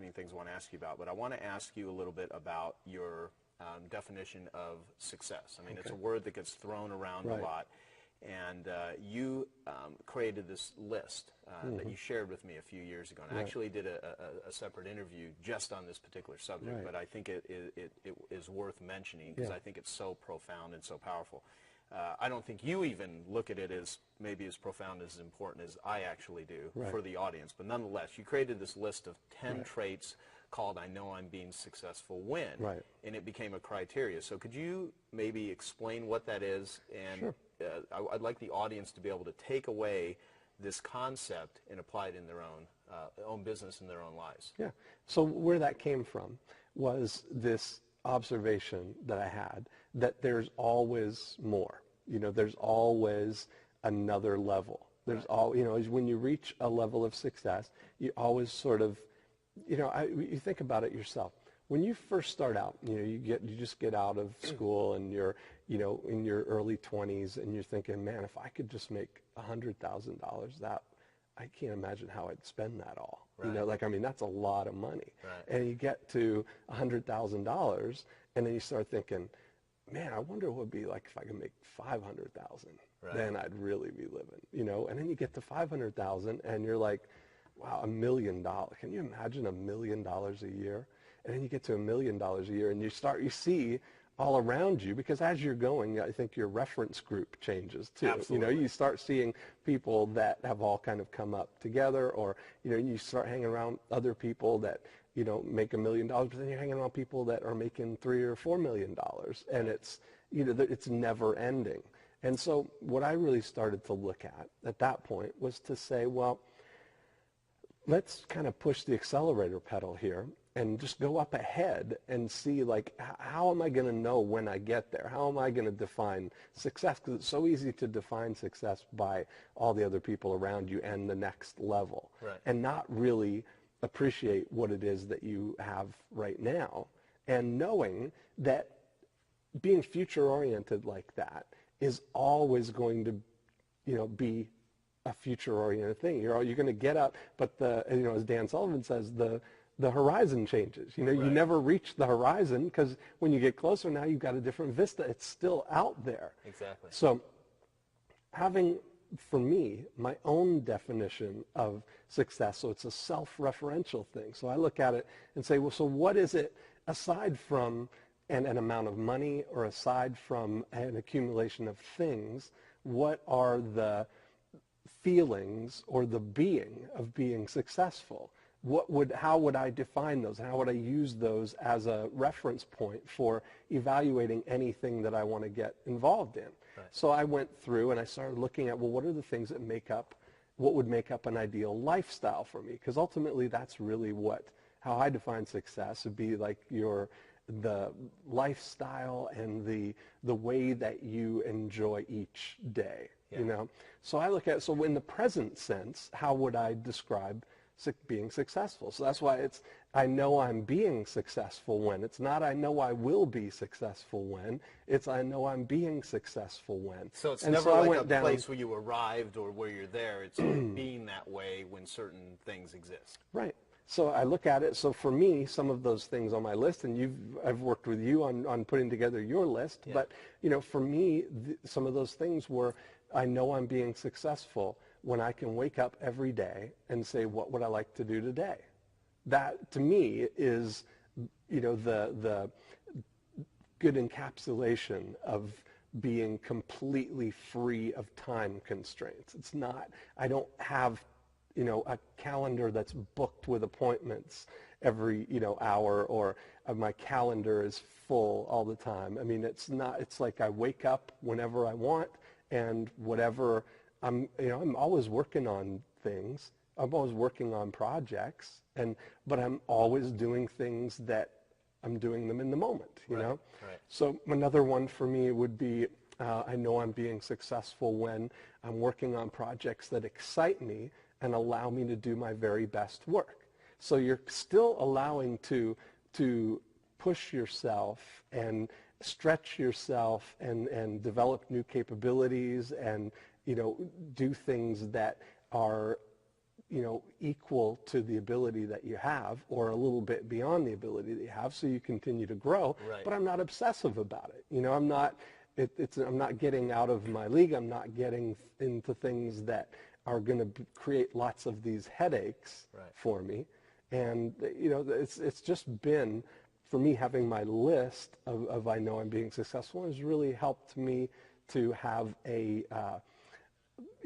opening things I want to ask you about, but I want to ask you a little bit about your definition of success. I mean, it's a word that gets thrown around a lot, and you created this list that you shared with me a few years ago, and I actually did a separate interview just on this particular subject, but I think it is worth mentioning because I think it's so profound and so powerful. I don't think you even look at it as maybe as profound, as important as I actually do for the audience. But nonetheless, you created this list of 10 traits called I Know I'm Being Successful When, and it became a criteria. So could you maybe explain what that is? And I'd like the audience to be able to take away this concept and apply it in their own business and their own lives. Yeah. So where that came from was this observation that I had that there's always more. You know, there's always another level. There's you know, when you reach a level of success, you always sort of, you know, you think about it yourself. When you first start out, you know, you just get out of school and you're, you know, in your early 20s and you're thinking, man, if I could just make $100,000, that I can't imagine how I'd spend that all. You know, like, I mean, that's a lot of money. And you get to $100,000 and then you start thinking, man, I wonder what it would be like if I could make 500,000. Then I'd really be living, you know. And then you get to 500,000 and you're like, wow, $1 million. Can you imagine $1 million a year? And then you get to $1 million a year and you see all around you, because as you're going, I think your reference group changes too. You know, you start seeing people that have all kind of come up together, or, you know, you start hanging around other people that, you know, make $1 million, but then you're hanging around people that are making $3 or $4 million, and it's, you know, it's never ending. And so what I really started to look at that point was to say, well, let's kind of push the accelerator pedal here and just go up ahead and see, like, how am I going to know when I get there? How am I going to define success? Because it's so easy to define success by all the other people around you and the next level, and not really appreciate what it is that you have right now, and knowing that being future-oriented like that is always going to, you know, be a future-oriented thing. You're going to get up, but you know, as Dan Sullivan says, the horizon changes. You know, you never reach the horizon, because when you get closer, now you've got a different vista. It's still out there. Exactly. So having, for me, my own definition of success, so it's a self-referential thing. So I look at it and say, well, so what is it aside from an amount of money, or aside from an accumulation of things? What are the feelings or the being of being successful? How would I define those? How would I use those as a reference point for evaluating anything that I want to get involved in? So I went through and I started looking at, well, what are the things that what would make up an ideal lifestyle for me? Because ultimately that's really how I define success would be like the lifestyle and the way that you enjoy each day, you know? So I look at, so in the present sense, how would I describe being successful? So that's why it's, I know I'm being successful when. It's not I know I will be successful when. It's I know I'm being successful when. So it's never like a place where you arrived or where you're there. It's being that way when certain things exist. Right. So I look at it. So for me, some of those things on my list, and I've worked with you on putting together your list, but, you know, for me, some of those things were, I know I'm being successful when I can wake up every day and say, what would I like to do today? That, to me, is, you know, the good encapsulation of being completely free of time constraints. It's not, I don't have, you know, a calendar that's booked with appointments every, you know, hour, or my calendar is full all the time. I mean, it's not, it's like I wake up whenever I want, and whatever, I'm always working on things. I'm always working on projects, but I'm always doing things that I'm doing them in the moment, you know? So another one for me would be, I know I'm being successful when I'm working on projects that excite me and allow me to do my very best work. So you're still allowing to push yourself and stretch yourself and develop new capabilities, and, you know, do things that are, equal to the ability that you have, or a little bit beyond the ability that you have, so you continue to grow. Right. But I'm not obsessive about it. I'm not. I'm not getting out of my league. I'm not getting into things that are going to create lots of these headaches for me. And it's just been, for me, having my list of I know I'm being successful has really helped me to have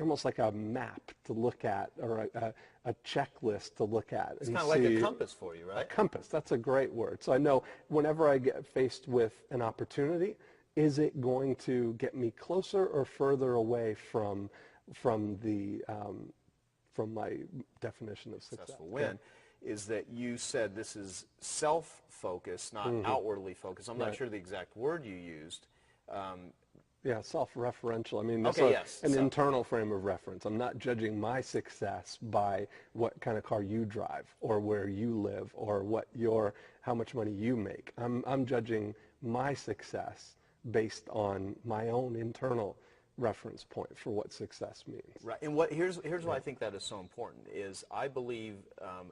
almost like a map to look at, or a checklist to look at. It's kind of like a compass for you, right? A compass, that's a great word. So I know whenever I get faced with an opportunity, is it going to get me closer or further away from my definition of success? Successful win is that you said this is self-focused, not outwardly focused. I'm not sure the exact word you used. Yeah, self-referential. I mean, that's an internal frame of reference. I'm not judging my success by what kind of car you drive, or where you live, or how much money you make. I'm judging my success based on my own internal reference point for what success means. Right, and here's why I think that is so important, is I believe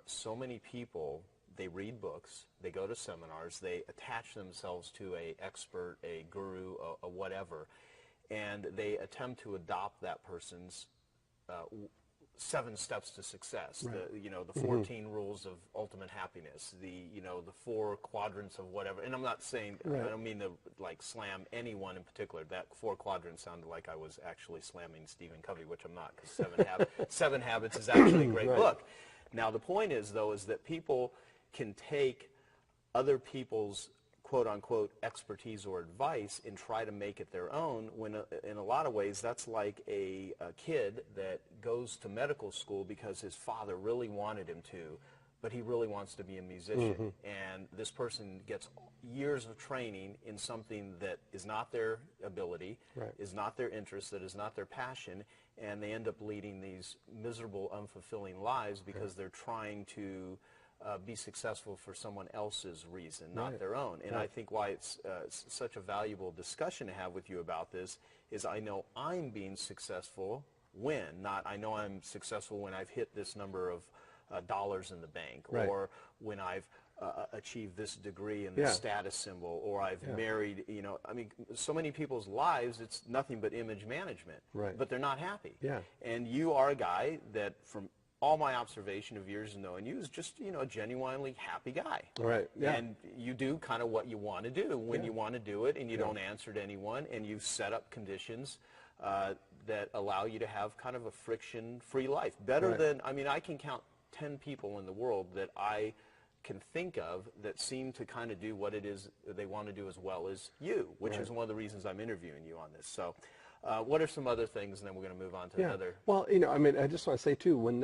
so many people, they read books, they go to seminars, they attach themselves to an expert, a guru, a whatever, and they attempt to adopt that person's 7 steps to success, the 14 rules of ultimate happiness, the 4 quadrants of whatever. And I'm not saying, I don't mean to slam anyone in particular. That 4 quadrants sounded like I was actually slamming Stephen Covey, which I'm not, because 7 Habits is actually a great book. Now the point is, though, is that people can take other people's quote-unquote expertise or advice and try to make it their own, when in a lot of ways that's like a kid that goes to medical school because his father really wanted him to, but he really wants to be a musician. And this person gets years of training in something that is not their ability, is not their interest, that is not their passion, and they end up leading these miserable, unfulfilling lives because they're trying to be successful for someone else's reason, not their own. And I think why it's such a valuable discussion to have with you about this is I know I'm being successful when, not I know I'm successful when I've hit this number of dollars in the bank, or when I've achieved this degree and this status symbol, or I've married, I mean, so many people's lives, it's nothing but image management, but they're not happy. And you are a guy that, from all my observation of years of knowing you, is just, a genuinely happy guy. And you do kind of what you want to do when you want to do it, and you don't answer to anyone, and you set up conditions that allow you to have kind of a friction-free life. Better than, I mean, I can count 10 people in the world that I can think of that seem to kind of do what it is they want to do as well as you, which is one of the reasons I'm interviewing you on this. So what are some other things, and then we're going to move on to another. Well, I mean, I just want to say too, and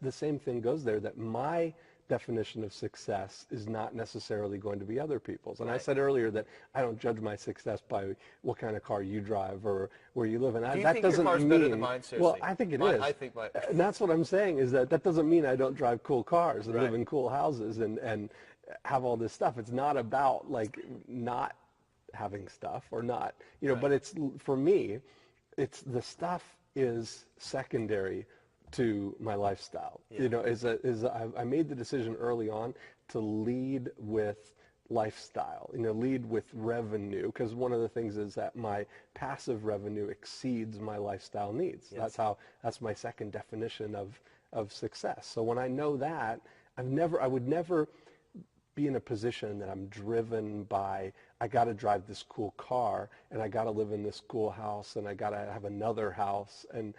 the same thing goes there, that my definition of success is not necessarily going to be other people's. And I said earlier that I don't judge my success by what kind of car you drive or where you live. And do you that think doesn't your car's mean, better than mine? Seriously? Well, I think it is. I think my. And that's what I'm saying, is that doesn't mean I don't drive cool cars and live in cool houses and have all this stuff. It's not about not having stuff or not, but it's, for me, it's the stuff is secondary to my lifestyle. I made the decision early on to lead with lifestyle, lead with revenue, because one of the things is that my passive revenue exceeds my lifestyle needs. That's my second definition of success. So when I know that, I would never be in a position that I'm driven by, I got to drive this cool car, and I got to live in this cool house, and I got to have another house, and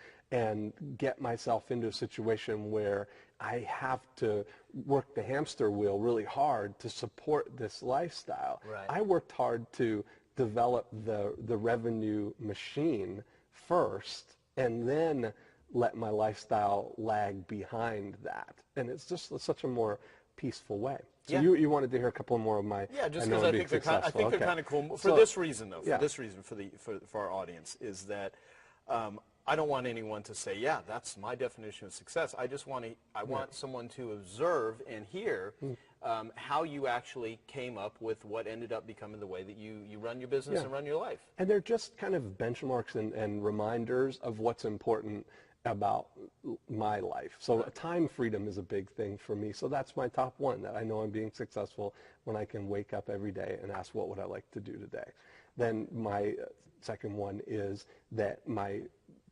get myself into a situation where I have to work the hamster wheel really hard to support this lifestyle. I worked hard to develop the revenue machine first, and then let my lifestyle lag behind that. And it's just such a more peaceful way. So you wanted to hear a couple more of my. Yeah, just because I think they're kind of cool. For this reason, though, for our audience, is that I don't want anyone to say, yeah, that's my definition of success. I just want someone to observe and hear how you actually came up with what ended up becoming the way that you run your business and run your life. And they're just kind of benchmarks and reminders of what's important about my life. So time freedom is a big thing for me. So that's my top one, that I know I'm being successful when I can wake up every day and ask, what would I like to do today? Then my second one is that my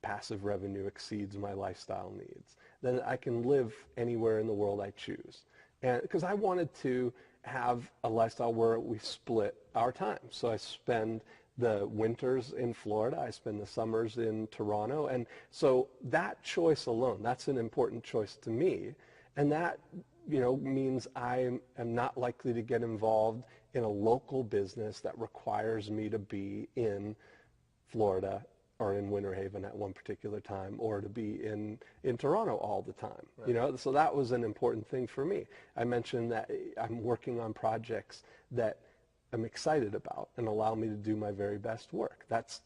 passive revenue exceeds my lifestyle needs. Then I can live anywhere in the world I choose. And because I wanted to have a lifestyle where we split our time. So I spend the winters in Florida, I spend the summers in Toronto, and so that choice alone, that's an important choice to me, and that, means I am not likely to get involved in a local business that requires me to be in Florida or in Winter Haven at one particular time, or to be in Toronto all the time. Right. So that was an important thing for me. I mentioned that I'm working on projects that I'm excited about and allow me to do my very best work. That's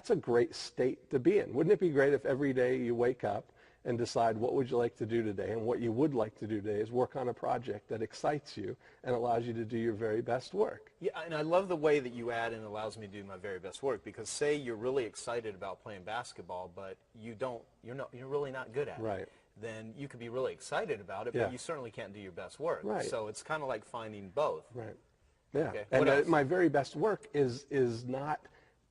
a great state to be in. Wouldn't it be great if every day you wake up and decide what would you like to do today, and what you would like to do today is work on a project that excites you and allows you to do your very best work. Yeah, and I love the way that you add and allows me to do my very best work, because say you're really excited about playing basketball, but you're really not good at it. Right. Then you could be really excited about it, but you certainly can't do your best work. Right. So it's kind of like finding both. Right. Yeah. Okay. And my very best work is not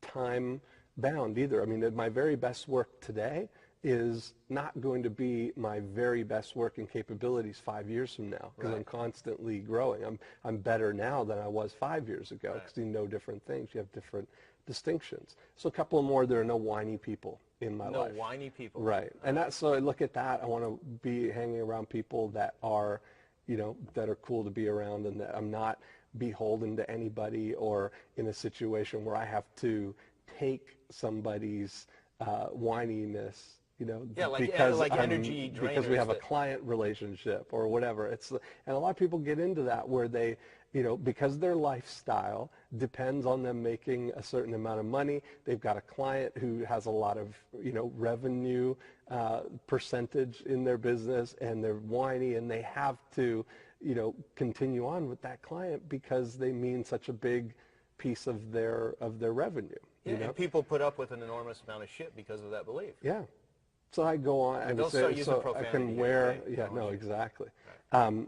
time bound either. I mean, my very best work today is not going to be my very best work and capabilities 5 years from now, because I'm constantly growing. I'm better now than I was 5 years ago, because you know different things. You have different distinctions. So a couple of more, there are no whiny people in my life. No whiny people. Right. And so I look at that. I want to be hanging around people that are, that are cool to be around, and that I'm not beholden to anybody or in a situation where I have to take somebody's whininess, because we have a client relationship or whatever. And a lot of people get into that where they, because their lifestyle depends on them making a certain amount of money. They've got a client who has a lot of, revenue percentage in their business, and they're whiny, and they have to, continue on with that client because they mean such a big piece of their revenue. Yeah, and people put up with an enormous amount of shit because of that belief. Yeah. So I go on. I would say, so I can wear. Yeah. No. Exactly. Right.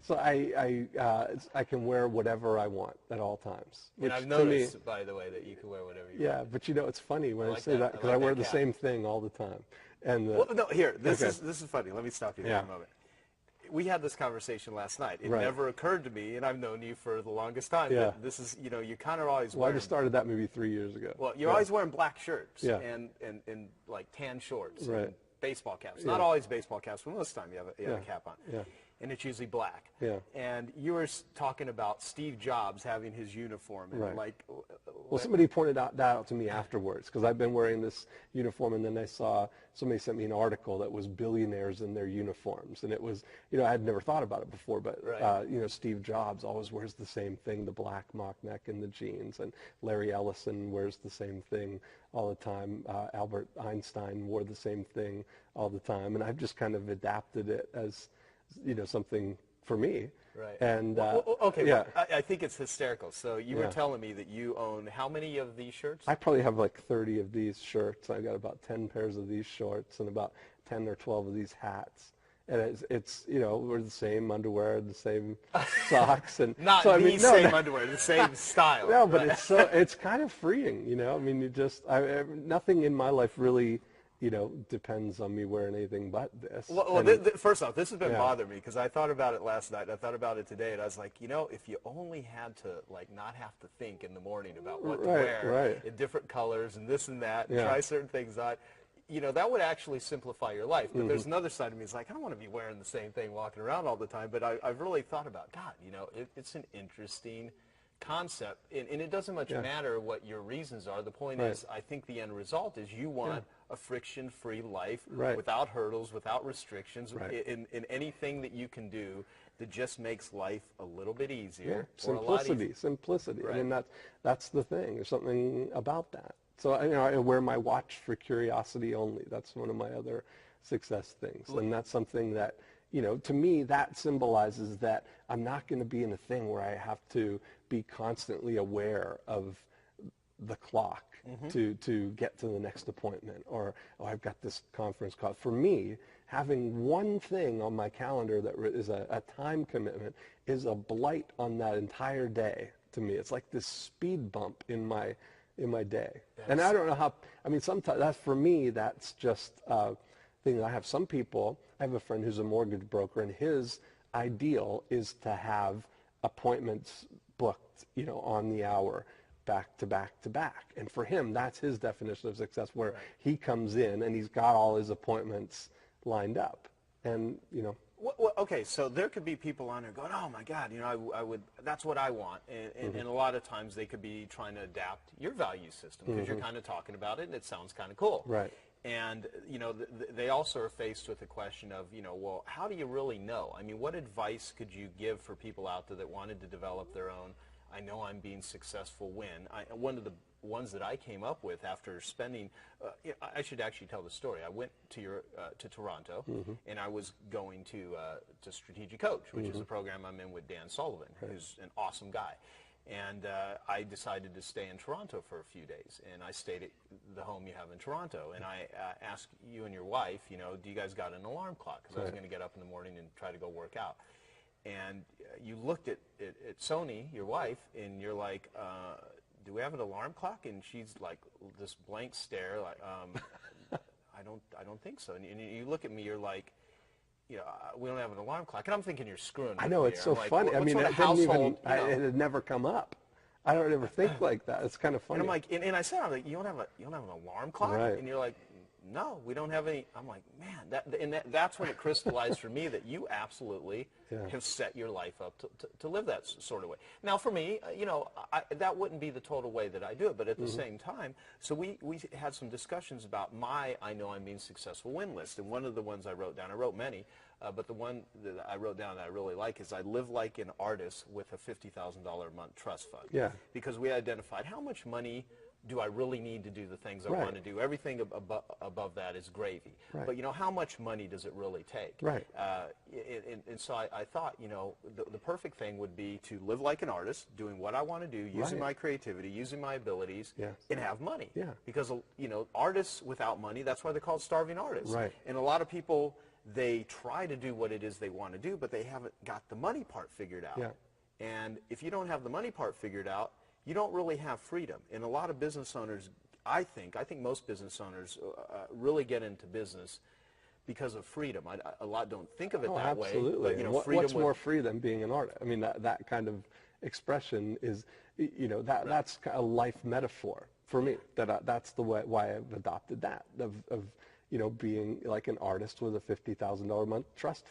So I can wear whatever I want at all times. And I've noticed, by the way, that you can wear whatever you want. Yeah, but it's funny when I say that, because I wear the same thing all the time. And well, no, here, this is funny. Let me stop you for a moment. We had this conversation last night. It never occurred to me, and I've known you for the longest time, that this is, you kind of always wearing... Well, I just started that maybe 3 years ago. Well, you're always wearing black shirts and like tan shorts and baseball caps. Not always baseball caps, but most of the time you have a cap on. Yeah. And it's usually black. Yeah. And you were talking about Steve Jobs having his uniform. And well, somebody pointed that out to me afterwards, because I've been wearing this uniform, and then I saw somebody sent me an article that was billionaires in their uniforms. And it was, I had never thought about it before, but, Steve Jobs always wears the same thing, the black mock neck and the jeans. And Larry Ellison wears the same thing all the time. Albert Einstein wore the same thing all the time. And I've just kind of adapted it as, something for me. Right. And I think it's hysterical. So you were telling me that you own how many of these shirts? I probably have like 30 of these shirts. I've got about 10 pairs of these shorts and about 10 or 12 of these hats. And it's we're the same underwear, the same socks, and not so, same underwear, the same style. No, but it's kind of freeing, I mean, nothing in my life really depends on me wearing anything but this. Well, first off, this has been bothering me, because I thought about it last night. I thought about it today, and I was like, if you only had to not have to think in the morning about what to wear in different colors and this and that, and try certain things on, that would actually simplify your life. But there's another side of me. It's like, I don't want to be wearing the same thing walking around all the time. But I've really thought about, God, it's an interesting concept, and it doesn't much matter what your reasons are. The point is, I think the end result is you want a friction-free life without hurdles, without restrictions, in anything that you can do that just makes life a little bit easier. Simplicity. I mean, that's the thing. There's something about that. So I wear my watch for curiosity only. That's one of my other success things, and that's something that to me, that symbolizes that I'm not going to be in a thing where I have to be constantly aware of the clock to get to the next appointment, or, oh, I've got this conference call. For me, having one thing on my calendar that is a time commitment is a blight on that entire day to me. It's like this speed bump in my day. And I don't know how, I mean, sometimes that's, for me, that's just a thing that I have. Some people, I have a friend who's a mortgage broker, and his ideal is to have appointments booked, on the hour, back to back to back. And for him, that's his definition of success, where he comes in and he's got all his appointments lined up. And, Well, okay, so there could be people on there going, oh my God, I would, that's what I want. And a lot of times they could be trying to adapt your value system, because you're kind of talking about it and it sounds kind of cool. Right. And, they also are faced with the question of, well, how do you really know? I mean, what advice could you give for people out there that wanted to develop their own, I know I'm being successful when? One of the ones that I came up with after spending, I should actually tell the story. I went to Toronto, and I was going to Strategic Coach, which is a program I'm in with Dan Sullivan, who's an awesome guy. And I decided to stay in Toronto for a few days, and I stayed at the home you have in Toronto. And I asked you and your wife, do you guys got an alarm clock? Because I was going to get up in the morning and try to go work out. And you looked at Sony, your wife, and you're like, do we have an alarm clock? And she's like, this blank stare, like, I don't think so. And you look at me, you're like, we don't have an alarm clock. And I'm thinking you're screwing with I know, me it's here. so I'm like, funny. I mean, it had never come up. I don't ever think like that. It's kind of funny. And I'm like, and I said, you don't have an alarm clock? Right. And you're like, no, we don't have any. I'm like, man, that's when it crystallized for me that you absolutely have set your life up to live that sort of way. Now, for me, that wouldn't be the total way that I do it, but at the same time, so we had some discussions about my I know I'm being successful win list, and one of the ones I wrote down, I wrote many, but the one that I wrote down that I really like is I live like an artist with a $50,000 a month trust fund. Yeah. Because we identified how much money do I really need to do the things I want to do? Everything above that is gravy. Right. But, how much money does it really take? Right. And so I thought, the perfect thing would be to live like an artist, doing what I want to do, using my creativity, using my abilities, and have money. Yeah. Because, artists without money, that's why they're called starving artists. Right. And a lot of people, they try to do what it is they want to do, but they haven't got the money part figured out. Yeah. And if you don't have the money part figured out, you don't really have freedom. And a lot of business owners, I think most business owners really get into business because of freedom. A lot don't think of it that way. Absolutely. But, what's more free than being an artist? I mean, that kind of expression is, that's a life metaphor for me. That's the way why I've adopted that of being like an artist with a $50,000 a month trust